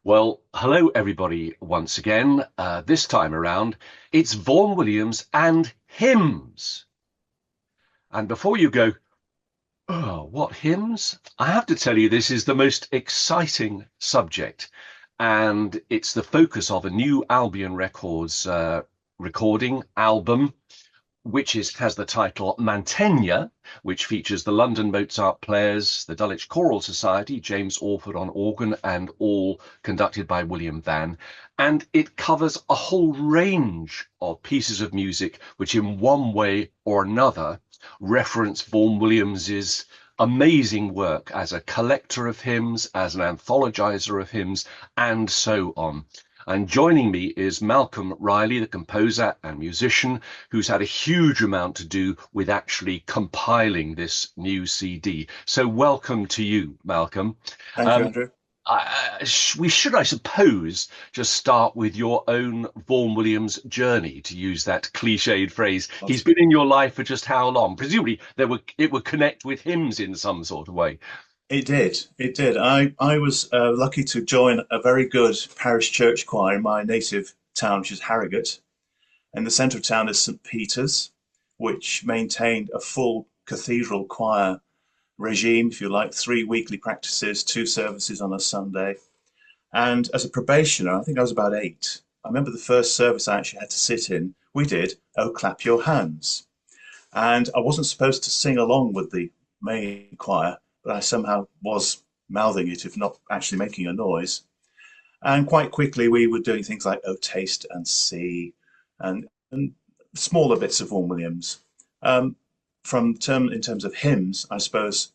Well, hello everybody once again. This time around, it's Vaughan Williams and hymns. And before you go, oh, what hymns? I have to tell you, this is the most exciting subject. And it's the focus of a new Albion Records recording album has the title Mantegna, which features the London Mozart Players, the Dulwich Choral Society, James Orford on organ, and all conducted by William Van. And it covers a whole range of pieces of music which in one way or another reference Vaughan Williams's amazing work as a collector of hymns, as an anthologizer of hymns, and so on. And joining me is Malcolm Riley, the composer and musician, who's had a huge amount to do with actually compiling this new CD. So welcome to you, Malcolm. Thank you, Andrew. We should, I suppose, just start with your own Vaughan Williams journey, to use that cliched phrase. He's been in your life for just how long? Presumably it would connect with hymns in some sort of way. It did. It did. I was lucky to join a very good parish church choir in my native town, which is Harrogate. In the centre of town is St. Peter's, which maintained a full cathedral choir regime, if you like, 3 weekly practices, 2 services on a Sunday. And as a probationer, I think I was about 8. I remember the first service I actually had to sit in. We did "Oh, Clap Your Hands." And I wasn't supposed to sing along with the main choir, but I somehow was mouthing it, if not actually making a noise. And quite quickly we were doing things like "Oh, Taste and See," and smaller bits of Vaughan Williams. In terms of hymns, I suppose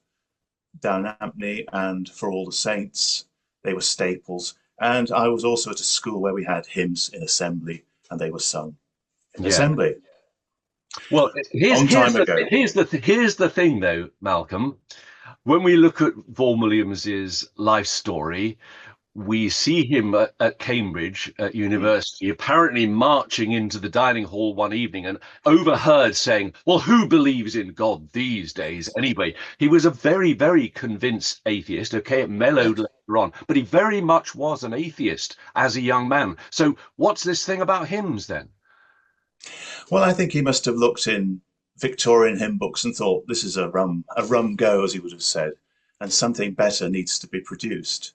Down Ampney and For All the Saints, they were staples. And I was also at a school where we had hymns in assembly, and they were sung in Yeah. assembly. Well, Long time ago. here's the thing, though, Malcolm. When we look at Vaughan Williams's life story, we see him at Cambridge at university, apparently marching into the dining hall one evening and overheard saying, well, who believes in God these days? Anyway, he was a very, very convinced atheist. Okay, it mellowed later on, but he very much was an atheist as a young man. So what's this thing about hymns then? Well, I think he must have looked in Victorian hymn books and thought, this is a rum go, as he would have said, and something better needs to be produced.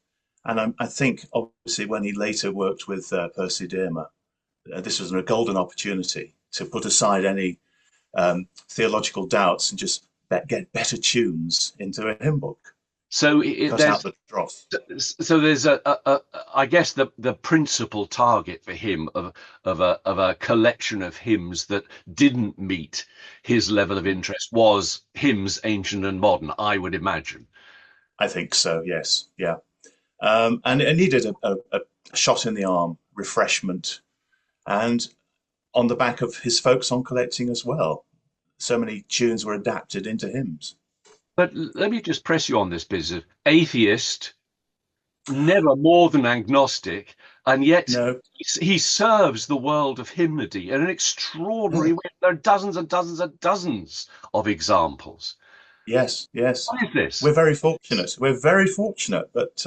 And I think, obviously, when he later worked with Percy Dearmer, this was a golden opportunity to put aside any theological doubts and just get better tunes into a hymn book. So Cut out the dross. there's I guess the principal target for him of a collection of hymns that didn't meet his level of interest was hymns ancient and modern, I would imagine. I think so, yes. Yeah. And it needed a shot in the arm, refreshment, and on the back of his folk song collecting as well. So many tunes were adapted into hymns. But let me just press you on this business. Atheist, never more than agnostic, and yet No, he serves the world of hymnody in an extraordinary way. There are dozens and dozens and dozens of examples. yes, yes. What is this? We're very fortunate. We're very fortunate, but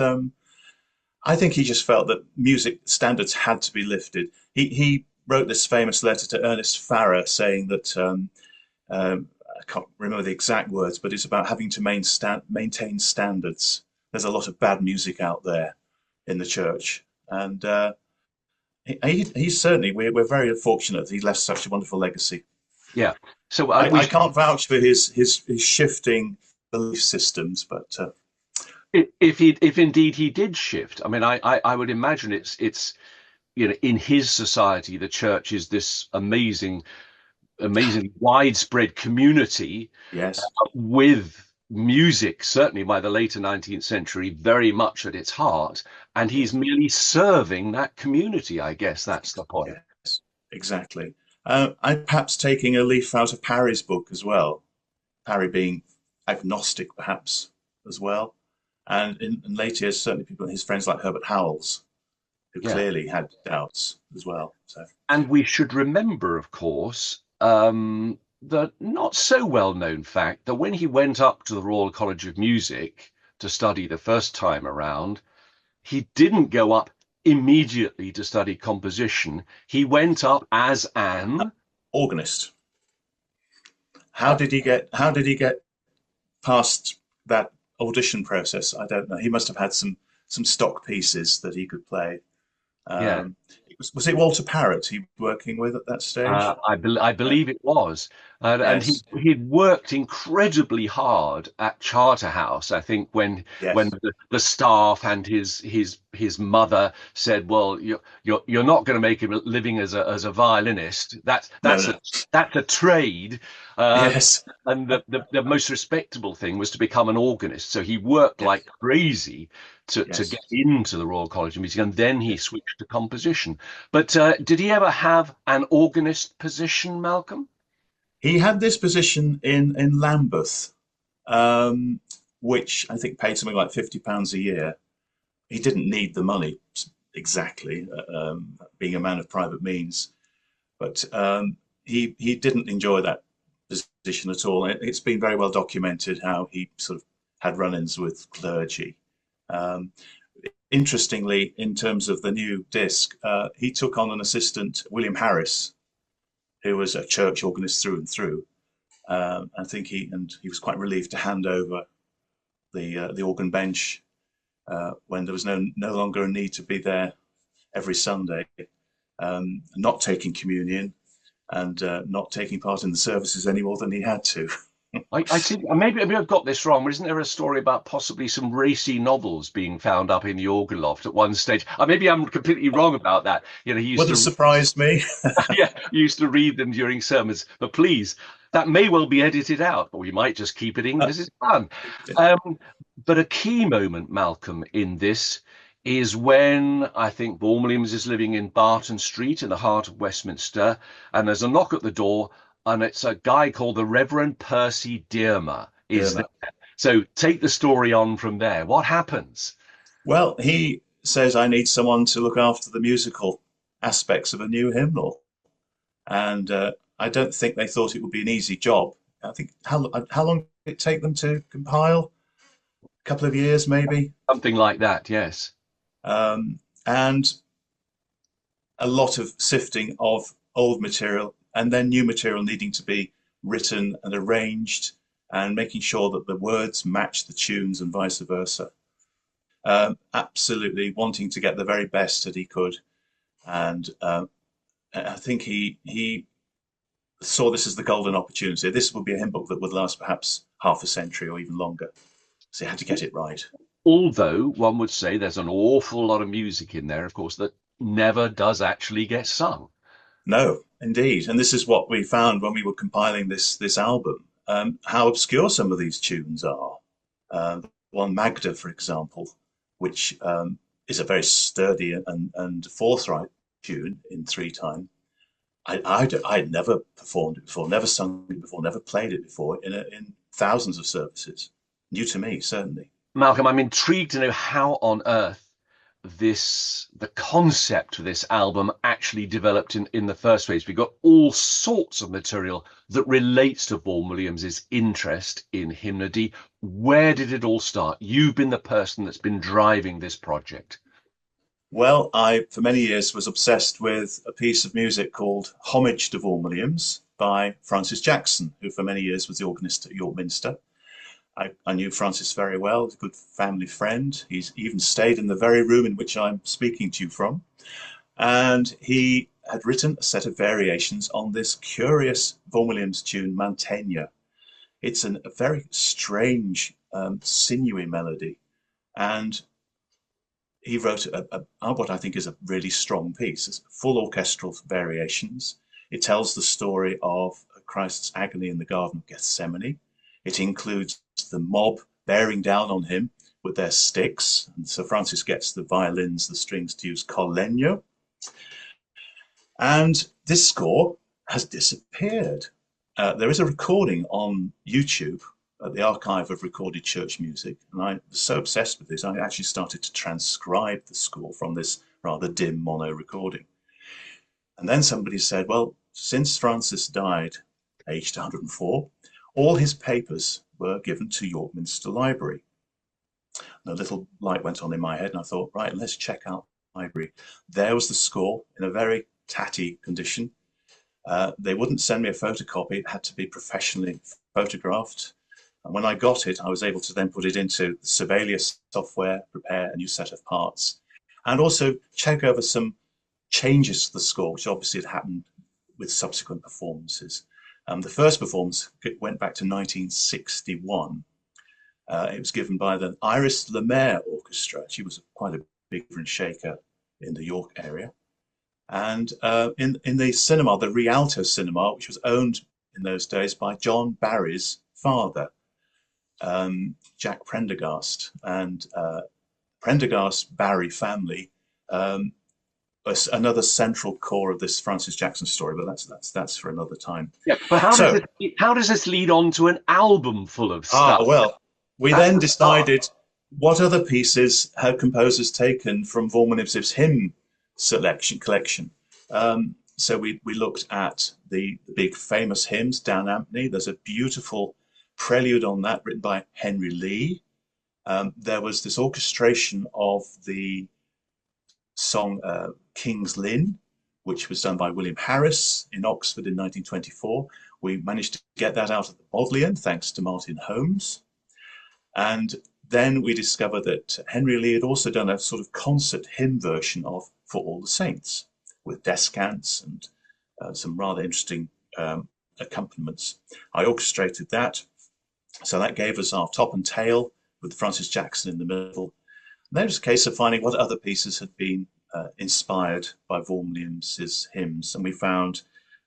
I think he just felt that music standards had to be lifted. He wrote this famous letter to Ernest Farrer saying that I can't remember the exact words, but it's about having to maintain standards. There's a lot of bad music out there in the church, and he's certainly we're very fortunate that he left such a wonderful legacy. Yeah. So I can't vouch for his shifting belief systems, but if indeed he did shift, I mean, I would imagine it's in his society, the church is this amazing widespread community yes, with music, certainly by the later 19th century, very much at its heart, and he's merely serving that community. I guess that's the point. yes, exactly. I'm perhaps taking a leaf out of Parry's book as well. Parry being agnostic, perhaps as well, and in later years, certainly people, his friends like Herbert Howells, who Yeah. clearly had doubts as well. So And we should remember, of course, the not so well known fact that when he went up to the Royal College of Music to study the first time around, he didn't go up immediately to study composition. He went up as an Organist. uh, How did he get past that audition process? I don't know. He must have had some stock pieces that he could play. yeah. Was it Walter Parrott he was working with at that stage? I Yeah. believe it was, and Yes. he'd worked incredibly hard at Charterhouse. I think when Yes. the staff and his mother said, "Well, you're not going to make a living as a violinist. No. No. That's a trade." Uh, Yes. and the most respectable thing was to become an organist. So he worked like Yes. crazy to Yes. get into the Royal College of Music, and then he switched to composition. But did he ever have an organist position, Malcolm? He had this position in Lambeth, um, which I think paid something like £50 a year. He didn't need the money exactly, being a man of private means, but he didn't enjoy that position at all. It's been very well documented how he sort of had run-ins with clergy. Um, Interestingly, in terms of the new disc, he took on an assistant, William Harris, who was a church organist through and through. I think he was quite relieved to hand over the organ bench when there was no longer a need to be there every Sunday, not taking communion and not taking part in the services any more than he had to. I think maybe I've got this wrong, but isn't there a story about possibly some racy novels being found up in the organ loft at one stage? Maybe I'm completely wrong about that. He used Wouldn't to, surprise me. yeah, he used to read them during sermons. But please, that may well be edited out, but we might just keep it in because it's fun. Um, but a key moment, Malcolm, in this is when I think Vaughan Williams is living in Barton Street in the heart of Westminster, and there's a knock at the door, and it's a guy called the Reverend Percy Dearmer is there. Derma. So take the story on from there. What happens? Well, he says, I need someone to look after the musical aspects of a new hymnal. And I don't think they thought it would be an easy job. I think how long did it take them to compile? A couple of years, maybe. Something like that, yes. And a lot of sifting of old material and then new material needing to be written and arranged and making sure that the words match the tunes and vice versa. Absolutely wanting to get the very best that he could. And I think he saw this as the golden opportunity. This would be a hymn book that would last perhaps half a century or even longer. So he had to get it right. Although one would say there's an awful lot of music in there, of course, that never does actually get sung. No, indeed. And this is what we found when we were compiling this album, how obscure some of these tunes are. One Magda, for example, which is a very sturdy and forthright tune in three time. I'd never performed it before, never sung it before, never played it before in thousands of services. New to me, certainly. Malcolm, I'm intrigued to know how on earth the concept of this album actually developed in the first place. We've got all sorts of material that relates to Vaughan Williams's interest in hymnody. Where did it all start? You've been the person that's been driving this project. Well, I, for many years, was obsessed with a piece of music called Homage to Vaughan Williams by Francis Jackson, who for many years was the organist at York Minster. I knew Francis very well, a good family friend. He's even stayed in the very room in which I'm speaking to you from. And he had written a set of variations on this curious Vaughan Williams tune, Mantegna. It's a very strange, sinewy melody. And he wrote what I think is a really strong piece. It's full orchestral variations. It tells the story of Christ's agony in the Garden of Gethsemane. It includes the mob bearing down on him with their sticks. And so Francis gets the violins, the strings to use col legno. And this score has disappeared. There is a recording on YouTube at the Archive of Recorded Church Music, and I was so obsessed with this, I actually started to transcribe the score from this rather dim mono recording. And then somebody said, well, since Francis died, aged 104, all his papers were given to York Minster Library. And a little light went on in my head, and I thought, right, let's check out library. There was the score in a very tatty condition. They wouldn't send me a photocopy. It had to be professionally photographed. And when I got it, I was able to then put it into the Sibelius software, prepare a new set of parts, and also check over some changes to the score, which obviously had happened with subsequent performances. The first performance went back to 1961. It was given by the Iris Lemaire Orchestra. She was quite a big and shaker in the York area. And in the cinema, the Rialto Cinema, which was owned in those days by John Barry's father, Jack Prendergast, and Prendergast Barry family, another central core of this Francis Jackson story. But that's for another time. Yeah, but So, how does this lead on to an album full of stuff? well, we That's then the start. decided what other pieces had composers taken from Vaughan Williams' hymn collection. So we looked at the big famous hymns, Dan Ampney. There's a beautiful prelude on that written by Henry Lee. There was this orchestration of the song King's Lynn, which was done by William Harris in Oxford in 1924. We managed to get that out of the Bodleian thanks to Martin Holmes. And then we discovered that Henry Lee had also done a sort of concert hymn version of For All the Saints with descants and some rather interesting accompaniments. I orchestrated that. So that gave us our top and tail with Francis Jackson in the middle. And then it was a case of finding what other pieces had been inspired by Vaughan Williams's hymns. And we found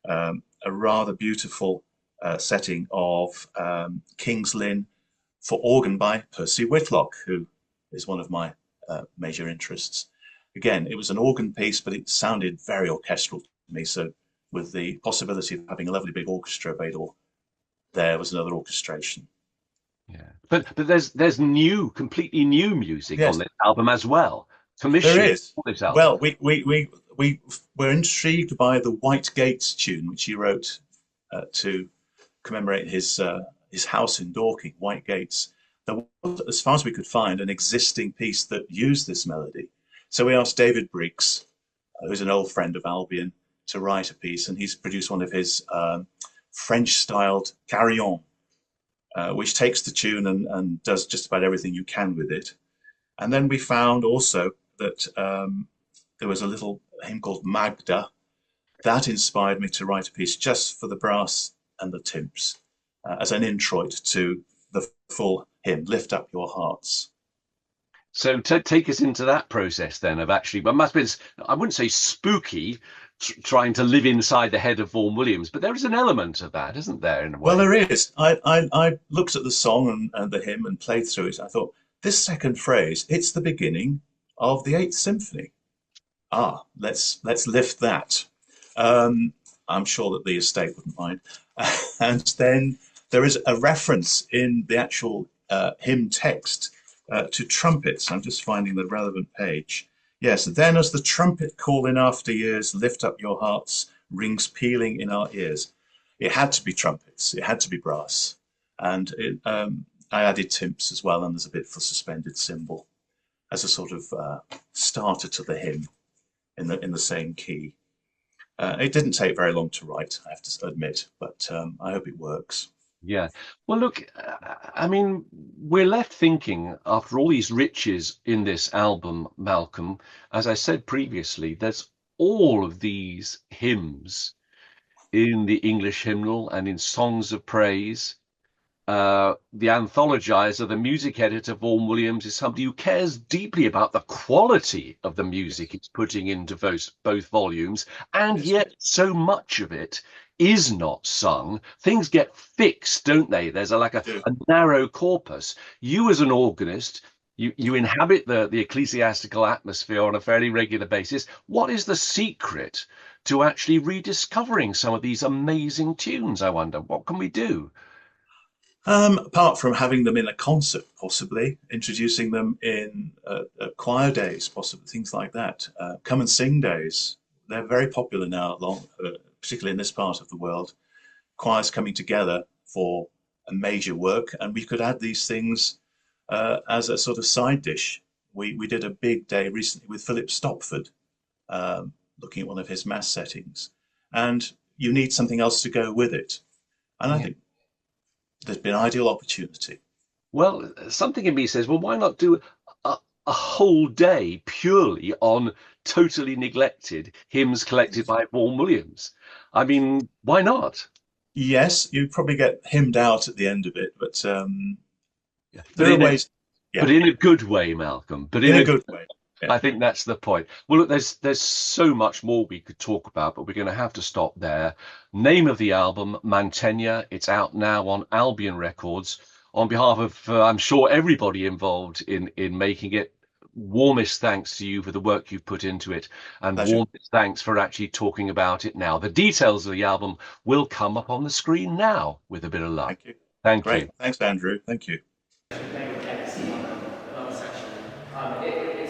a rather beautiful setting of King's Lynn for organ by Percy Whitlock, who is one of my major interests. Again, it was an organ piece, but it sounded very orchestral to me. So with the possibility of having a lovely big orchestra available, there was another orchestration. Yeah, but there's completely new music on Yes, this album as well. there Commissioned is. for this album. Well, we were intrigued by the White Gates tune, which he wrote to commemorate his house in Dorking, White Gates. There was, as far as we could find, an existing piece that used this melody. So we asked David Briggs, who's an old friend of Albion, to write a piece, and he's produced one of his French-styled carillons, which takes the tune and does just about everything you can with it. And then we found also that there was a little hymn called Magda. That inspired me to write a piece just for the brass and the timps as an introit to the full hymn, Lift Up Your Hearts. So take us into that process then of actually, but must be, I wouldn't say spooky, trying to live inside the head of Vaughan Williams, but there is an element of that, isn't there, in a Well, way? there is. I looked at the song and the hymn and played through it. I thought, this second phrase, it's the beginning of the Eighth Symphony. Let's lift that. I'm sure that the estate wouldn't mind. And then there is a reference in the actual hymn text to trumpets. I'm just finding the relevant page. Yes, then as the trumpet call in after years, lift up your hearts, rings pealing in our ears. It had to be trumpets, it had to be brass. And I added timps as well, and there's a bit for suspended cymbal as a sort of starter to the hymn in the same key. It didn't take very long to write, I have to admit, but I hope it works. Yeah. Well, look, I mean, we're left thinking after all these riches in this album, Malcolm, as I said previously, there's all of these hymns in the English hymnal and in songs of praise. The anthologizer, the music editor, Vaughan Williams, is somebody who cares deeply about the quality of the music it's putting into both volumes, and Yes. yet so much of it is not sung. Things get fixed, don't they? There's a narrow corpus. You as an organist, you inhabit the ecclesiastical atmosphere on a fairly regular basis. What is the secret to actually rediscovering some of these amazing tunes, I wonder? What can we do? Apart from having them in a concert, possibly introducing them in choir days, possibly things like that. Come and sing days. They're very popular now, particularly in this part of the world. Choirs coming together for a major work, and we could add these things as a sort of side dish we did a big day recently with Philip Stopford, looking at one of his mass settings, and you need something else to go with it. And I Yeah. think there's been ideal opportunity. Well, something in me says, well, why not do a, a whole day purely on totally neglected hymns collected by Vaughan Williams? I mean, why not? Yes, you probably get hymned out at the end of it, but Yeah. there are ways. But Yeah, in a good way, Malcolm. But in in a a good way. Yeah, I think that's the point. Well, look, there's so much more we could talk about, but we're going to have to stop there. Name of the album, Mantegna. It's out now on Albion Records. On behalf of, I'm sure, everybody involved in making it, warmest thanks to you for the work you've put into it, and pleasure. warmest thanks for actually talking about it now. The details of the album will come up on the screen now, with a bit of luck. Thank you. Thank you. Great. Thanks, Andrew. Thank you. It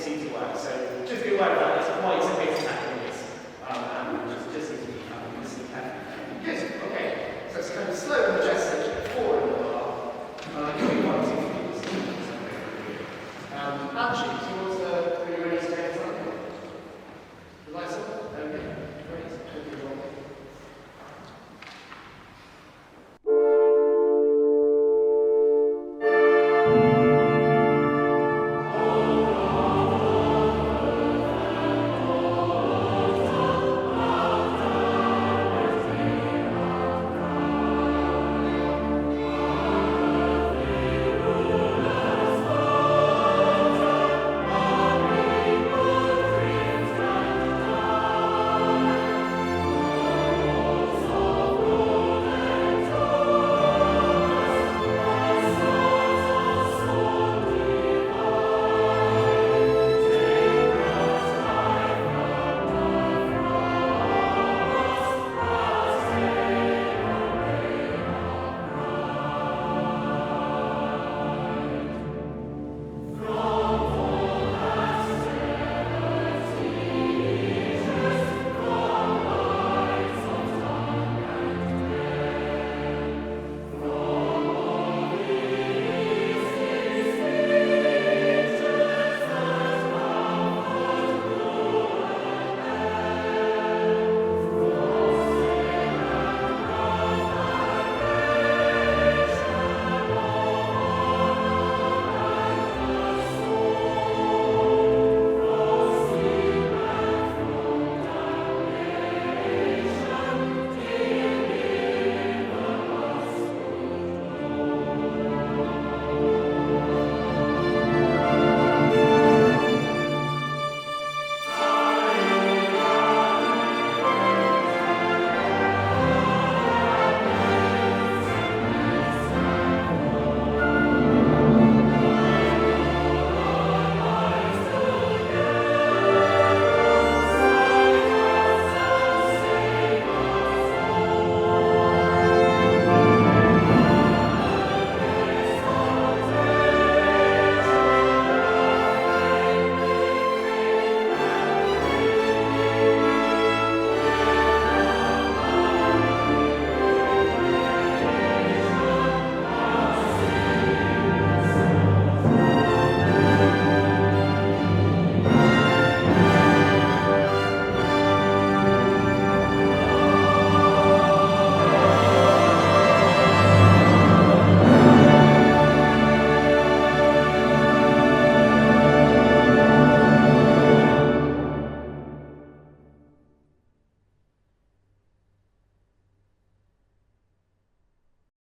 seems to work. So just be aware of that. It's quite a bit